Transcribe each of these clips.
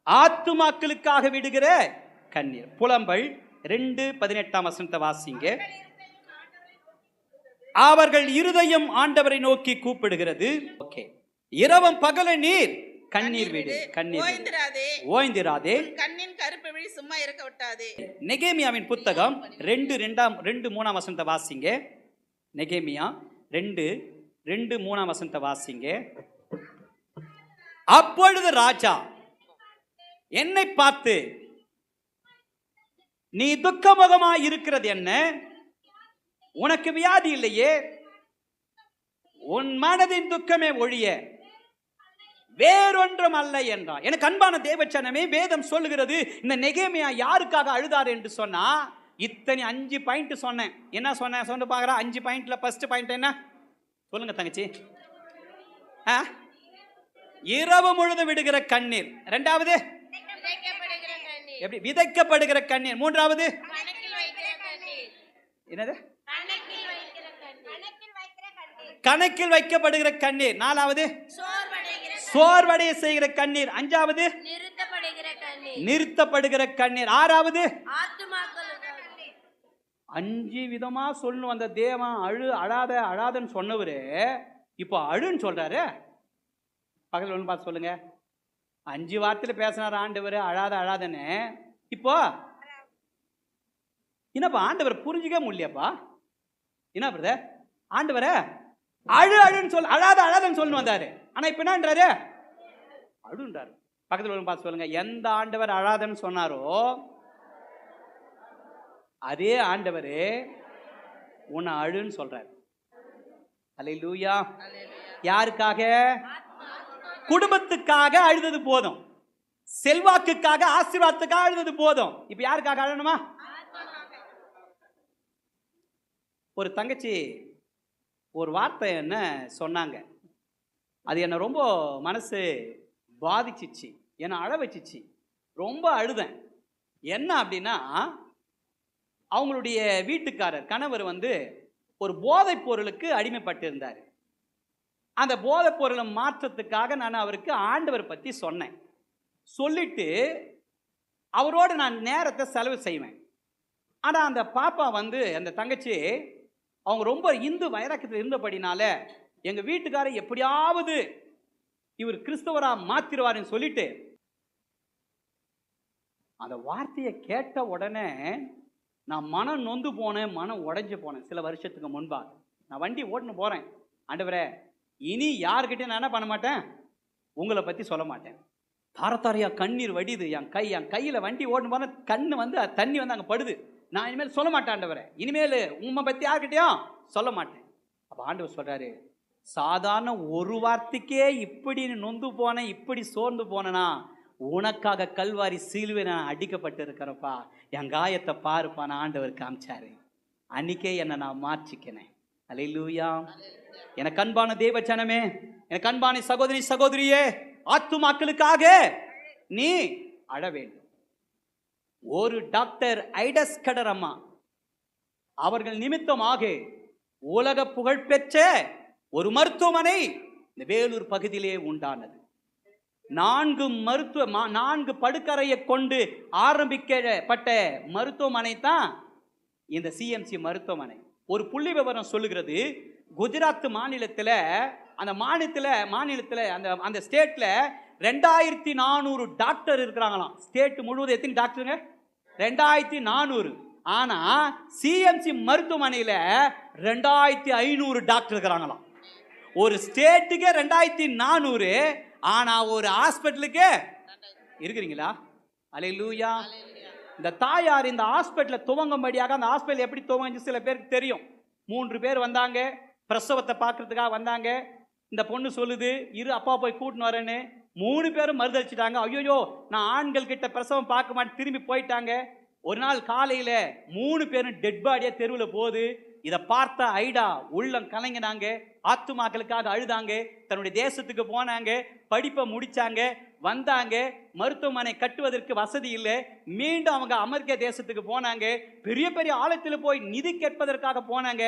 ஆத்துமாக்களுக்காக விடுகிற கண்ணீர். புலம்பல் 2:18 வாசிங்க. அவர்கள் இருதயம் ஆண்டவரை நோக்கி கூப்பிடுகிறது. ஓகே. இரவும் பகல நீர் கண்ணீர் விடு, கண்ணீர் ஓய்ந்திராதே, கண்ணின் கருப்பு விழி சும்மா இருக்க விட்டாதே. நெகேமியாவின் புத்தகம் 2:3 வாசிங்க. நெகேமியா 2:3 வாசிங்க. அப்பொழுது ராஜா என்னை பார்த்து, நீ துக்கமுகமாய் இருக்கிறது என்ன? உனக்கு வியாதி இல்லையே, உன் மனதின் துக்கமே ஒழிய வேறொன்றும் அல்ல என்றார். எனக்கு அன்பான தேவச்சனமே, வேதம் சொல்லுகிறது இந்த நெகேமியா யாருக்காக அழுதார் என்று சொன்னா, இத்தனை 5 பாயிண்ட் சொன்னேன். என்ன சொன்னேன் சொல்லு பாக்குறா? 5 பாயிண்ட்ல ஃபர்ஸ்ட் பாயிண்ட் என்ன சொல்லுங்க தங்கச்சி? இரவு முழுது விடுகிற கண்ணீர். இரண்டாவது எப்படி விதைக்கப்படுகிற கண்ணீர். மூன்றாவது என்னது? கணக்கில் வைக்கப்படுகிற கண்ணீர். நாலாவது சோர்வடைய செய்கிற கண்ணீர். அஞ்சாவது நிறுத்தப்படுகிற கண்ணீர். ஆறாவது 5 விதமா சொல்லணும் அந்த தேவன். அழாதன்னு சொன்னவரு இப்போ அழுன்னு சொல்றாரு. பக்கத்தில் ஒன்று பார்த்து சொல்லுங்க. 5 வார்த்தையில் பேசினார் ஆண்டவர் அழாதன்னு. இப்போ என்னப்பா ஆண்டவர் புரிஞ்சுக்க முடியலையாப்பா? என்ன பிரதர்? ஆண்டவரை அழுன்னு சொல்ல, அழாதன்னு சொல்லணும் வந்தாரு. ஆனா இப்ப என்னன்றாரு? அழுன்றாரு. பக்கத்தில் ஒன்று பார்த்து சொல்லுங்க. எந்த ஆண்டவர் அழாதன்னு சொன்னாரோ அதே ஆண்டவர் உன்னை அழுன்னு சொல்றாரு. அல்லேலூயா. யாருக்காக? குடும்பத்துக்காக அழுதது போதும், செல்வாக்குக்காக ஆசீர்வாதத்துக்காக அழுதது போதும். இப்ப யாருக்காக அழணுமா? ஒரு தங்கச்சி ஒரு வார்த்தை என்ன சொன்னாங்க, அது என்ன ரொம்ப மனசு பாதிச்சிச்சு, என்னை அழ வச்சிச்சு. ரொம்ப அழுதேன். என்ன அப்படின்னா, அவங்களுடைய வீட்டுக்காரர் கணவர் ஒரு போதைப் பொருளுக்கு அடிமைப்பட்டிருந்தார். அந்த போதைப் பொருளை மாற்றத்துக்காக நான் அவருக்கு ஆண்டவர் பற்றி சொன்னேன். சொல்லிட்டு அவரோடு நான் நேரத்தை செலவு செய்வேன். ஆனால் அந்த பாப்பா அந்த தங்கச்சி அவங்க ரொம்ப இந்து வைராக்கியத்தில் இருந்தபடினால எங்கள் வீட்டுக்காரர் எப்படியாவது இவர் கிறிஸ்தவராக மாற்றிடுவாருன்னு சொல்லிட்டு அந்த வார்த்தையை கேட்ட உடனே நான் மனம் நொந்து போனேன், மனம் உடைஞ்சு போனேன். சில வருஷத்துக்கு முன்பாக நான் வண்டி ஓட்டுன்னு போகிறேன். ஆண்டவரே, இனி யாருக்கிட்டே நான் என்ன பண்ண மாட்டேன், உங்களை பற்றி சொல்ல மாட்டேன். தாரத்தாரையா கண்ணீர் வடிது. என் கையில் வண்டி ஓட்டுன்னு போன கண்ணு தண்ணி அங்கே படுது. நான் இனிமேல் சொல்ல மாட்டேன் ஆண்டவரே, இனிமேல் உண்மை பற்றி யார்கிட்டையும் சொல்ல மாட்டேன். அப்போ ஆண்டவர் சொல்கிறாரு, சாதாரண ஒரு வார்த்தைக்கே இப்படி நொந்து போனேன், இப்படி சோர்ந்து போனேனா, உனக்காக கல்வாரி சிலுவை நான் அடிக்கப்பட்டு இருக்கிறப்பா, என் காயத்தை பாருப்பா நான் ஆண்டவர் காமிச்சாரு. அன்னைக்கே என்னை நான் மாற்றிக்கினேன். அல்லேலூயா. எனக்கு அன்பான தேவச்சனமே, எனக்கு அன்பான சகோதரி சகோதரியே, ஆத்துமாக்களுக்காக நீ அழ வேண்டும். ஒரு டாக்டர் ஐடஸ் கடர் அம்மா அவர்கள் நிமித்தமாக உலக புகழ்பெற்ற ஒரு மருத்துவமனை இந்த வேலூர் பகுதியிலே உண்டானது. 4 படுக்கறையை கொண்டு ஆரம்பிக்கப்பட்ட மருத்துவமனை தான் இந்த சிஎம்சி மருத்துவமனை. ஒரு புள்ளி விவரம் சொல்லுகிறது, குஜராத் மாநிலத்தில் அந்த ஸ்டேட்ல 2400 டாக்டர் இருக்கிறாங்களாம். ஸ்டேட் முழுவதும் எத்தனை டாக்டருங்க? 2400. ஆனா சிஎம்சி மருத்துவமனையில 2500 டாக்டர் இருக்கிறாங்களாம். ஒரு ஸ்டேட்டுக்கு 2400, ஆனா ஒரு ஹாஸ்பிட்டலுக்கு இருக்கிறீங்களா? அல்லேலூயா. இந்த தாயார் இந்த ஹாஸ்பிட்டலை துவங்கும்படியாக, அந்த ஹாஸ்பிட்டல் எப்படி துவங்குச்சு சில பேருக்கு தெரியும். 3 பேர் வந்தாங்க, பிரசவத்தை பார்க்கறதுக்காக வந்தாங்க. இந்த பொண்ணு சொல்லுது, இரு அப்பா போய் கூட்டின்னு வரேன்னு. 3 பேரும் மறுதளிச்சிட்டாங்க. ஐயோயோ, நான் ஆண்கள் கிட்ட பிரசவம் பார்க்க மாட்டேன், திரும்பி போயிட்டாங்க. ஒரு நாள் காலையில 3 பேரும் டெட் பாடியா தெருவில் போகுது. இதை பார்த்த ஐடா உள்ளம் கலங்கினாங்க, ஆத்துமாக்களுக்காக அழுதாங்க, தன்னுடைய தேசத்துக்கு போனாங்க, படிப்பை முடிச்சாங்க, வந்தாங்க. மருத்துவமனை கட்டுவதற்கு வசதி இல்லை, மீண்டும் அவங்க அமெரிக்க தேசத்துக்கு போனாங்க. பெரிய பெரிய ஆலயத்தில் போய் நிதி கேட்பதற்காக போனாங்க.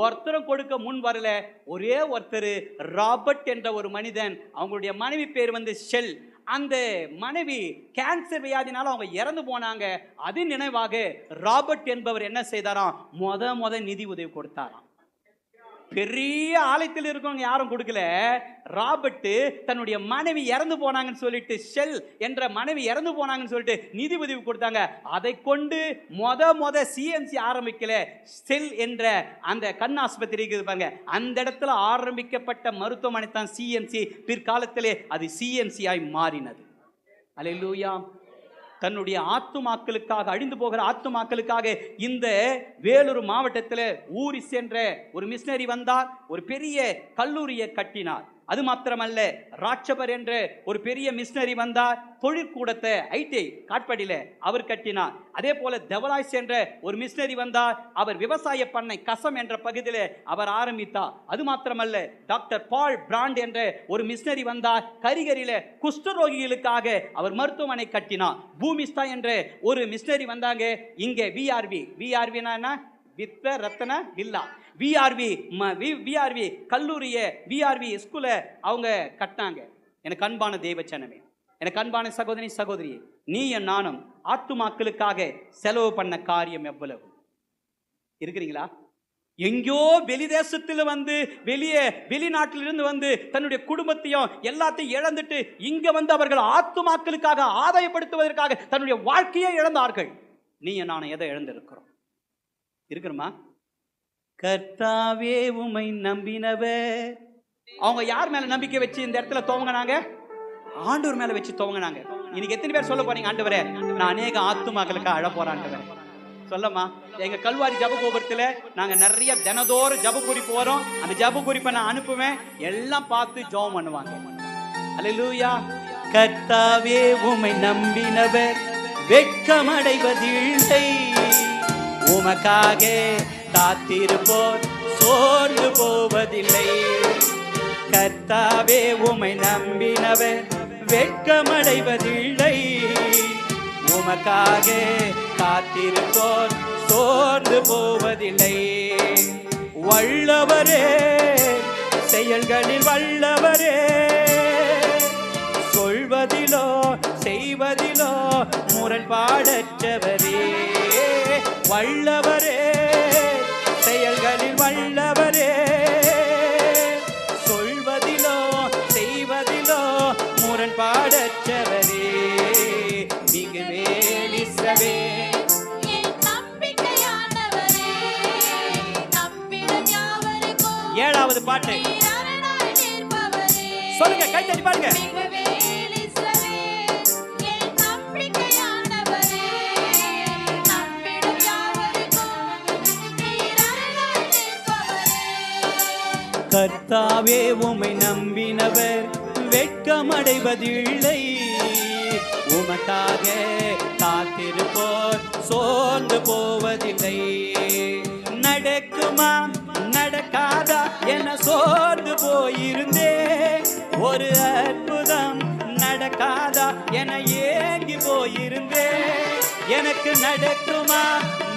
ஒருத்தரும் கொடுக்க முன் வரல. ஒரே ஒருத்தர் ராபர்ட் என்ற ஒரு மனிதன், அவங்களுடைய மனைவி பேர் ஷெல். அந்த மனைவி கேன்சர் வியாதினால அவங்க இறந்து போனாங்க. அது நினைவாக ராபர்ட் என்பவர் என்ன செய்தாராம், முத நிதி உதவி கொடுத்தாராம். பெரிய ஆலயத்தில் இருக்கவங்க யாரும் கொடுக்கல. ராபர்ட் தன்னுடைய மனைவி இறந்து போனாங்கன்னு சொல்லிட்டு, ஷெல் என்ற மனைவி இறந்து போனாங்கன்னு சொல்லிட்டு நிதி உதவி கொடுத்தாங்க. அதை கொண்டு முத சிஎம்சி ஆரம்பிக்கல, ஷெல் என்ற அந்த கண் ஆஸ்பத்திரி இருப்பாங்க, அந்த இடத்துல ஆரம்பிக்கப்பட்ட மருத்துவமனை தான் சிஎம்சி. பிற்காலத்திலே அது சிஎம்சி ஆய் மாறினது. அல்லேலூயா. தன்னுடைய ஆத்துமாக்களுக்காக, அழிந்து போகிற ஆத்துமாக்களுக்காக இந்த வேலூர் மாவட்டத்தில் ஊரி சென்ற ஒரு மிஷனரி வந்தார். ஒரு பெரிய கல்லூரியை கட்டினார். அது மாத்திரமல்ல, ராட்சபர் என்ற ஒரு பெரிய மிஷனரி வந்தார். தொழிற்கூடத்தை ஐடி காட்பாடியில் அவர் கட்டினார். அதே போல தேவராய்ஸ் என்ற ஒரு மிஷனரி வந்தார். அவர் விவசாய பண்ணை கசம் என்ற பகுதியில் அவர் ஆரம்பித்தார். அது மாத்திரமல்ல, டாக்டர் பால் பிராண்ட் என்ற ஒரு மிஷனரி வந்தார். கரிகரியில குஷ்டரோகிகளுக்காக அவர் மருத்துவமனை கட்டினார். பூமிஸ்தா என்ற ஒரு மிஷனரி வந்தாங்க. இங்கே விஆர்வினா வித்த ரத்தன வில்லா, விஆர்வி கல்லூரிய விஆர்வி ஸ்கூலை அவங்க கட்டினாங்க. எனக்கு அன்பான தேவச்சனமே, எனக்கு அன்பான சகோதரி சகோதரி, நீ நானும் ஆத்துமாக்களுக்காக செலவு பண்ண காரியம் எவ்வளவு இருக்கிறீங்களா? எங்கோ வெளி தேசத்தில் வந்து வெளிநாட்டிலிருந்து வந்து தன்னுடைய குடும்பத்தையும் எல்லாத்தையும் இழந்துட்டு இங்க வந்து அவர்கள் ஆத்துமாக்களுக்காக ஆதாயப்படுத்துவதற்காக தன்னுடைய வாழ்க்கையை இழந்தார்கள். நீ நானும் எதை இழந்திருக்கிறோம் இருக்கிறோமா? கர்த்தாவே உம்மை நம்பினவர். அவங்க யார் மேல நம்பிக்கை வச்சு இந்த இடத்துல துவங்கினாங்க? ஆண்டவர் மேல வச்சு துவங்கினாங்க. இன்னைக்கு எத்தனை பேர் சொல்ல போறீங்க, ஆண்டவரே நான் அநேக ஆத்துமாக்களுக்கு அழ போறேன் சொல்லமா? எங்க கல்வாரி ஜப கோபுரத்துல நாங்க நிறைய தினதோறும் ஜப குறிப்பு வரும். அந்த ஜப குறிப்பை நான் அனுப்புவேன், எல்லாம் பார்த்து ஜெபம் பண்ணுவாங்க. அல்லேலூயா. கர்த்தாவே உம்மை நம்பினவர் வெட்கமடைவதில்லை, உமக்காக காத்திருப்போர் சோர்ந்து போவதில்லை. கர்த்தாவே உம்மை நம்பினவர் வெட்கமடைவதில்லை, உமக்காக காத்திருப்போர் சோர்ந்து போவதில்லை. வல்லவரே, செயல்களில் வல்லவரே, சொல்வதிலோ செய்வதிலோ முரண்பாடற்றவரே. வல்லவரே, செயல்களில் வல்லவரே, சொல்வதிலோ செய்வதிலோ முரண்பாடற்றவரே. மிகவே இஸ்ரவே ஏழாவது பாட்டு சொல்லுங்க, கைத்தட்டி பாருங்க. கர்த்தாவே உம்மை நம்பினவர் வெட்கமடைவதில்லை, உமக்காக காத்திருப்போர் சோர்ந்து போவதில்லை. நடக்குமா நடக்காதா என சோர்ந்து போயிருந்தேன், ஒரு அற்புதம் நடக்காதா என ஏங்கி போயிருந்தேன். எனக்கு நடக்குமா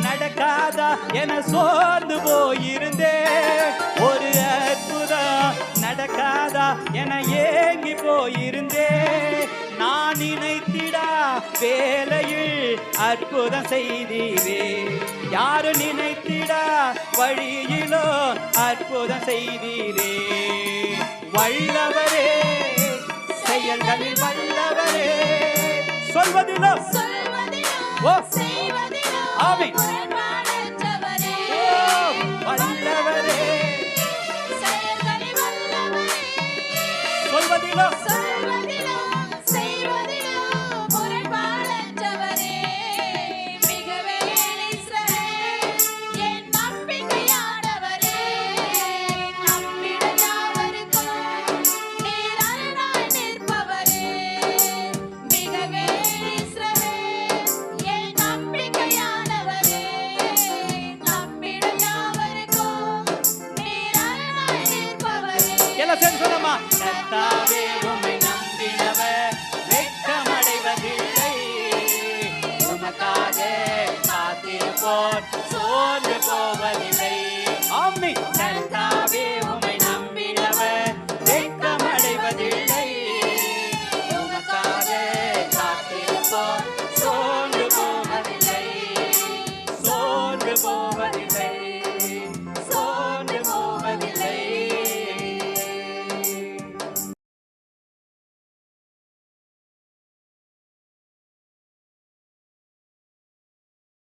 நடக்காதா என சோர்ந்து போயிருந்தேன், ஒரு அற்புதம் நடக்காதா என ஏங்கி போயிருந்தேன். நான் நினைத்திடா வேலையில் அற்புதம் செய்தீரே, யாரு நினைத்திடா வழியிலோ அற்புதம் செய்தீரே. வல்லவரே, செயல்களில் வல்லவரே, சொல்வதிலோ ஆமென். வல்லவரே, சொல்வதிலோ கர்த்தாவே உம்மை நம்பினவர் வெட்கமடைவதில்லை, உமக்காக காத்திருப்போர்